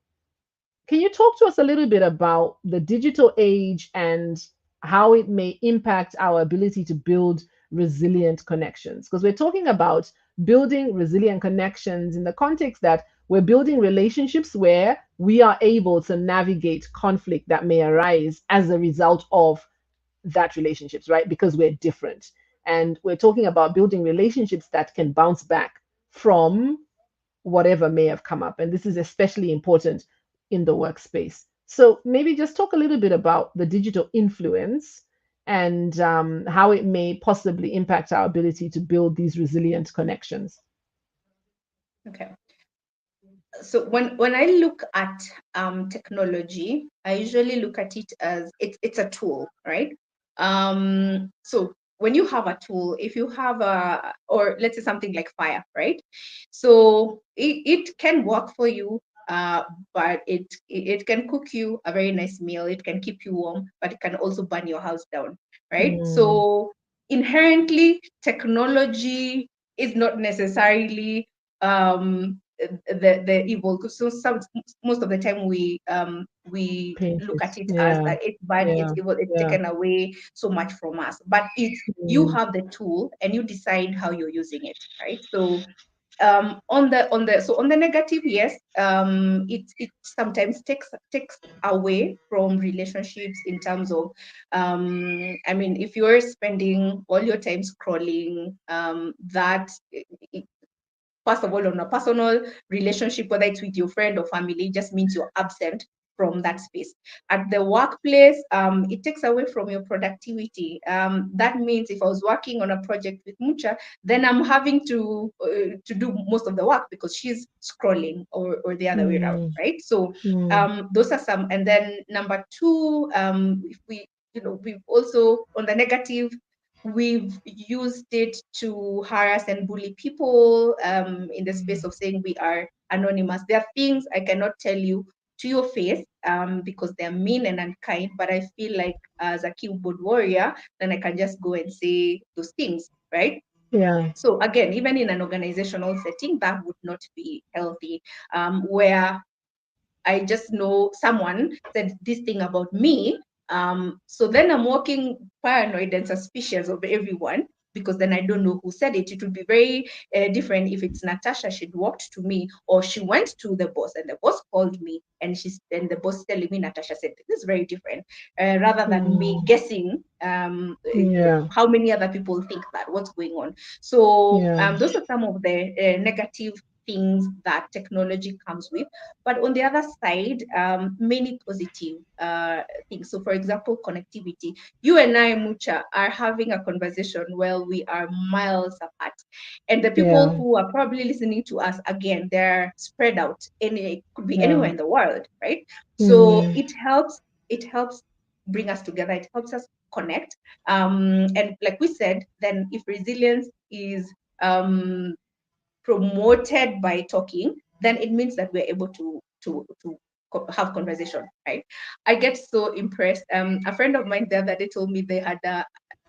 can you talk to us a little bit about the digital age and how it may impact our ability to build resilient connections? Because we're talking about building resilient connections in the context that we're building relationships where we are able to navigate conflict that may arise as a result of that relationships, right? Because we're different. And we're talking about building relationships that can bounce back from whatever may have come up. And this is especially important in the workspace. So maybe just talk a little bit about the digital influence and how it may possibly impact our ability to build these resilient connections. Okay. So when I look at technology, I usually look at it as it's a tool, right? So when you have a tool, if you have or let's say something like fire, right? So it can work for you, but it can cook you a very nice meal. It can keep you warm, but it can also burn your house down, right? Mm, So inherently, technology is not necessarily the evil. So most of the time we paint look it. at it as Yeah, that it's bad, it's yeah, evil, it's yeah. taken away so much from us. But it's you Mm, have the tool and you decide how you're using it, right? So on the negative, yes, it sometimes takes away from relationships in terms of I mean, if you're spending all your time scrolling, that first of all, on a personal relationship, whether it's with your friend or family, just means you're absent from that space. At the workplace, it takes away from your productivity. That means if I was working on a project with Mucha, then I'm having to do most of the work because she's scrolling, or the other way around, mm, right? So mm. those are some. And then number two, if we, we've also on the negative, we've used it to harass and bully people in the space of saying we are anonymous. There are things I cannot tell you to your face because they're mean and unkind, but I feel like as a keyboard warrior, then I can just go and say those things, right? Yeah, So again, even in an organizational setting, that would not be healthy, where I just know someone said this thing about me. So then I'm walking paranoid and suspicious of everyone because then I don't know who said it. It would be very different if it's Natasha. She'd walked to me, or she went to the boss and the boss called me and the boss telling me Natasha said this. Is very different, rather than me mm, guessing yeah, how many other people think that, what's going on. So yeah, those are some of the negative things that technology comes with. But on the other side, many positive things. So, for example, connectivity. You and I, Mucha, are having a conversation while we are miles apart. And the people yeah, who are probably listening to us, again, they're spread out. It could be anywhere yeah. in the world, right? So Mm, it helps bring us together. It helps us connect. And like we said, then if resilience is promoted by talking, then it means that we're able to have conversation, right? I get so impressed. A friend of mine the other day told me they had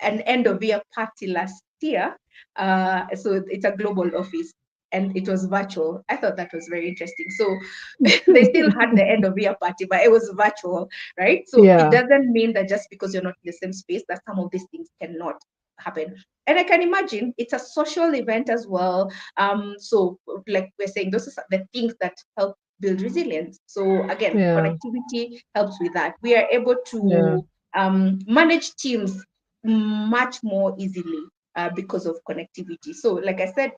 an end of year party last year. So it's a global office. And it was virtual. I thought that was very interesting. So they still had the end of year party, but it was virtual, right? So it yeah, doesn't mean that just because you're not in the same space, that some of these things cannot happen. And I can imagine it's a social event as well. So like we're saying, those are the things that help build resilience. So again, yeah, connectivity helps with that. We are able yeah, to manage teams much more easily because of connectivity. So like I said,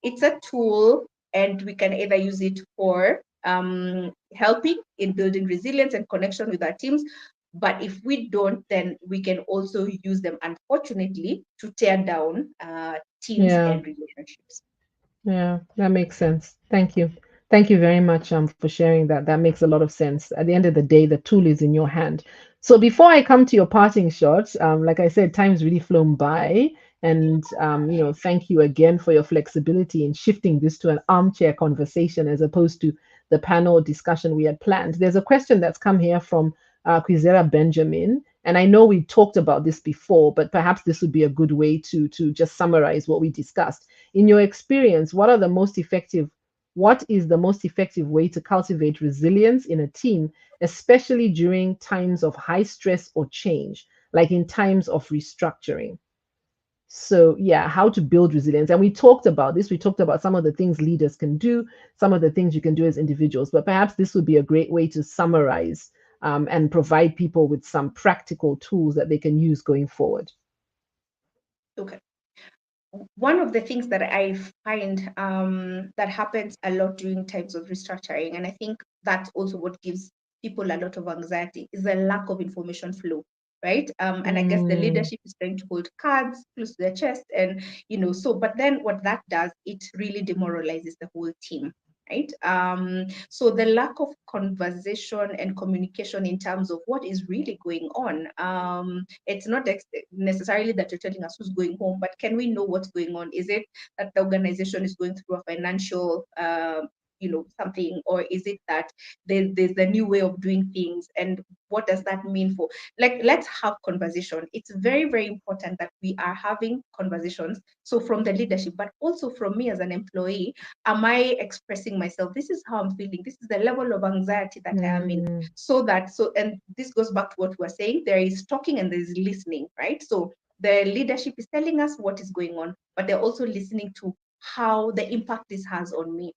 it's a tool, and we can either use it for helping in building resilience and connection with our teams. But if we don't, then we can also use them, unfortunately, to tear down teams yeah. and relationships. Yeah, that makes sense. Thank you. Thank you very much for sharing that. That makes a lot of sense. At the end of the day, the tool is in your hand. So before I come to your parting shots, like I said, time's really flown by. And thank you again for your flexibility in shifting this to an armchair conversation as opposed to the panel discussion we had planned. There's a question that's come here from Quizera Benjamin, and I know we talked about this before, but perhaps this would be a good way to just summarize what we discussed. In your experience, what is the most effective way to cultivate resilience in a team, especially during times of high stress or change, like in times of restructuring? So, yeah, how to build resilience. And we talked about this. We talked about some of the things leaders can do, some of the things you can do as individuals, but perhaps this would be a great way to summarize and provide people with some practical tools that they can use going forward. Okay. One of the things that I find that happens a lot during times of restructuring, and I think that's also what gives people a lot of anxiety, is the lack of information flow, right? And I guess the Mm, leadership is trying to hold cards close to their chest, and so, but then what that does, it really demoralizes the whole team. Right. So the lack of conversation and communication in terms of what is really going on. It's not necessarily that you're telling us who's going home, but can we know what's going on? Is it that the organization is going through a financial something, or is it that there's a new way of doing things, and what does that mean for, like, let's have conversation. It's very, very important that we are having conversations, so from the leadership, but also from me as an employee. Am I expressing myself? This is how I'm feeling. This is the level of anxiety that I am in. mm, And this goes back to what we're saying. There is talking and there is listening, right? So the leadership is telling us what is going on, but they're also listening to how the impact this has on me.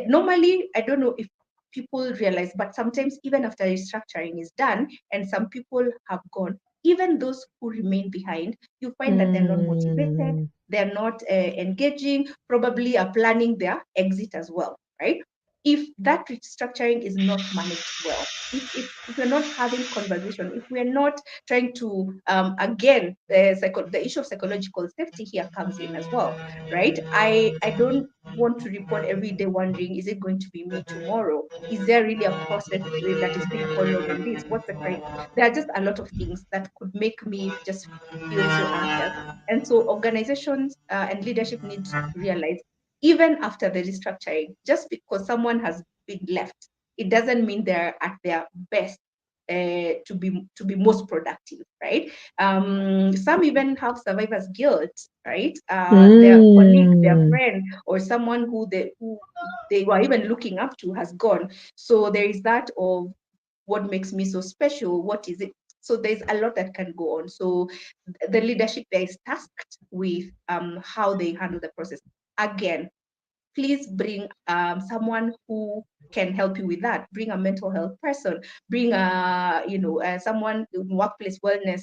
Normally, I don't know if people realize, but sometimes even after restructuring is done and some people have gone, even those who remain behind, you find that they're not motivated, mm, they're not engaging, probably are planning their exit as well, right? If that restructuring is not managed well, if we're not having conversation, if we're not trying to, again, the issue of psychological safety here comes in as well, right? I don't want to report every day wondering, is it going to be me tomorrow? Is there really a process that is being followed in this? What's the correct? There are just a lot of things that could make me just feel so anxious. And so organizations and leadership need to realize, even after the restructuring, just because someone has been left, it doesn't mean they're at their best to be most productive, right? Some even have survivor's guilt, right? Their colleague, their mm. friend, or someone who they were even looking up to has gone. So there is that of, what makes me so special? What is it? So there's a lot that can go on. So the leadership there is tasked with how they handle the process. Again, please bring someone who can help you with that. Bring a mental health person. Bring someone in workplace wellness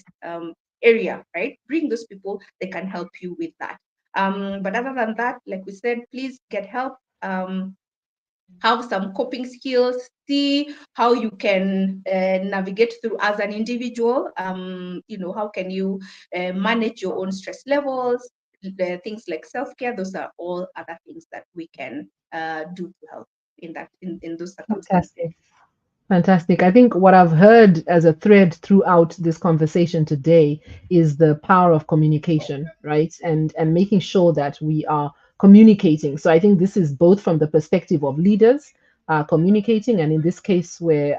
area, right? Bring those people. They can help you with that. But other than that, like we said, please get help. Have some coping skills, see how you can navigate through as an individual. How can you manage your own stress levels, things like self-care. Those are all other things that we can do to help in those circumstances. Fantastic. Fantastic. I think what I've heard as a thread throughout this conversation today is the power of communication, right? And making sure that we are communicating. So I think this is both from the perspective of leaders communicating, and in this case where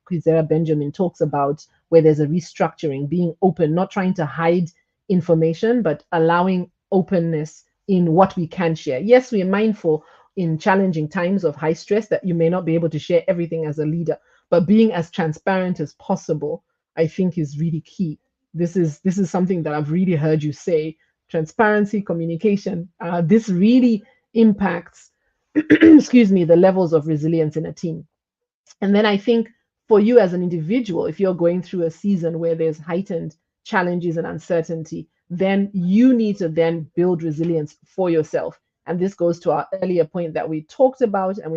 Quizera Benjamin talks about where there's a restructuring, being open, not trying to hide information, but allowing openness in what we can share. Yes, we are mindful in challenging times of high stress that you may not be able to share everything as a leader, but being as transparent as possible, I think, is really key. This is something that I've really heard you say. Transparency, communication, this really impacts excuse me, the levels of resilience in a team. And then I think for you as an individual, if you're going through a season where there's heightened challenges and uncertainty, then you need to then build resilience for yourself. And this goes to our earlier point that we talked about, and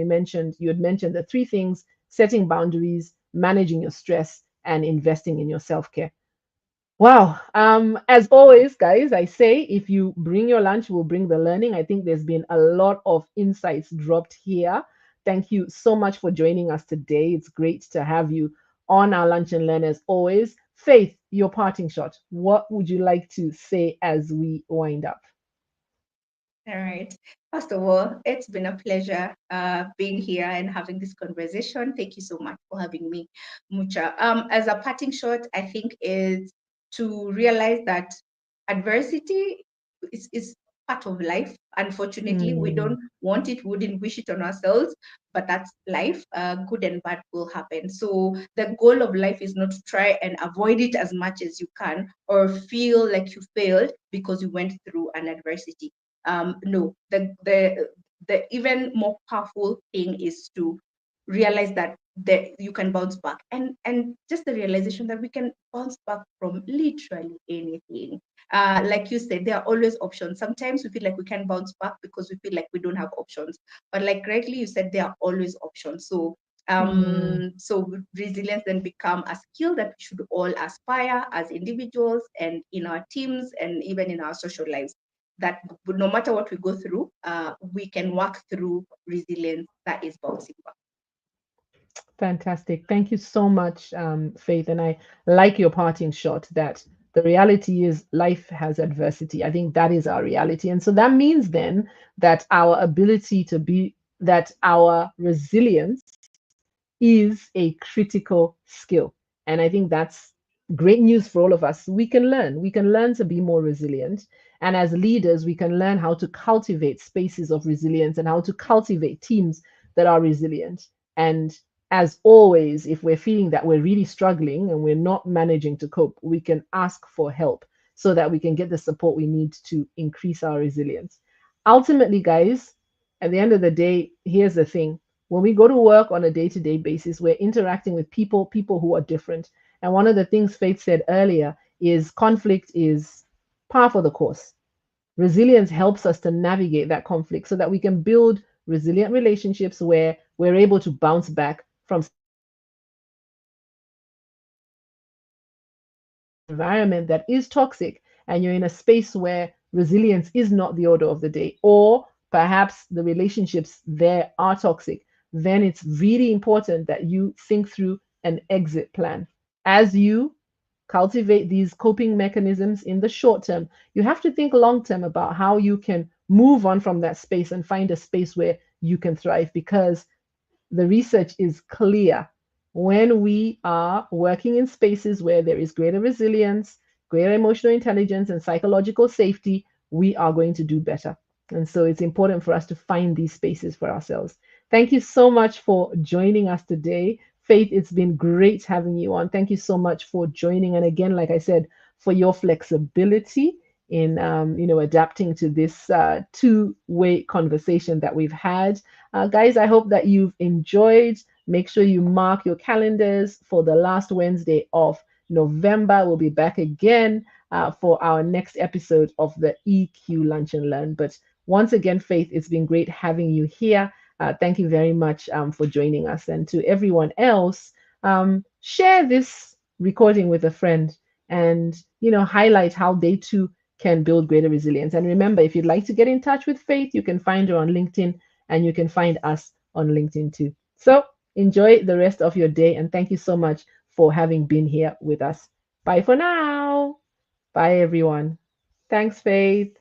you had mentioned the three things: setting boundaries, managing your stress, and investing in your self-care. Wow. As always, guys, I say if you bring your lunch, we'll bring the learning. I think there's been a lot of insights dropped here. Thank you so much for joining us today. It's great to have you on our Lunch and Learn as always. Faith, your parting shot. What would you like to say as we wind up? All right. First of all, it's been a pleasure being here and having this conversation. Thank you so much for having me, Mucha. As a parting shot, I think is to realize that adversity is part of life. Unfortunately, we Mm, don't want it, wouldn't wish it on ourselves, but that's life. Good and bad will happen. So the goal of life is not to try and avoid it as much as you can or feel like you failed because you went through an adversity. No, the even more powerful thing is to realize that you can bounce back, and just the realization that we can bounce back from literally anything. Like you said, there are always options. Sometimes we feel like we can bounce back because we feel like we don't have options, but like rightly you said, there are always options. So mm. resilience then become a skill that we should all aspire as individuals and in our teams and even in our social lives, that no matter what we go through, we can work through resilience that is bouncing back. Fantastic. Thank you so much, Faith. And I like your parting shot that the reality is life has adversity. I think that is our reality. And so that means then that our ability to be, that our resilience is a critical skill. And I think that's great news for all of us. We can learn. We can learn to be more resilient. And as leaders, we can learn how to cultivate spaces of resilience and how to cultivate teams that are resilient. And as always, if we're feeling that we're really struggling and we're not managing to cope, we can ask for help so that we can get the support we need to increase our resilience. Ultimately, guys, at the end of the day, here's the thing: when we go to work on a day-to-day basis, we're interacting with people who are different. And one of the things Faith said earlier is conflict is par for the course. Resilience helps us to navigate that conflict so that we can build resilient relationships where we're able to bounce back from environment that is toxic, and you're in a space where resilience is not the order of the day, or perhaps the relationships there are toxic, then it's really important that you think through an exit plan. As you cultivate these coping mechanisms in the short term, you have to think long term about how you can move on from that space and find a space where you can thrive, because the research is clear. When we are working in spaces where there is greater resilience, greater emotional intelligence, and psychological safety, we are going to do better. And so it's important for us to find these spaces for ourselves. Thank you so much for joining us today. Faith, it's been great having you on. Thank you so much for joining. And again, like I said, for your flexibility in adapting to this two-way conversation that we've had. Guys, I hope that you've enjoyed. Make sure you mark your calendars for the last Wednesday of November. We'll be back again for our next episode of the EQ Lunch and Learn. But once again, Faith, it's been great having you here. Thank you very much for joining us. And to everyone else, share this recording with a friend and highlight how they too can build greater resilience. And remember, if you'd like to get in touch with Faith, you can find her on LinkedIn, and you can find us on LinkedIn too. So enjoy the rest of your day, and thank you so much for having been here with us. Bye for now. Bye, everyone. Thanks, Faith.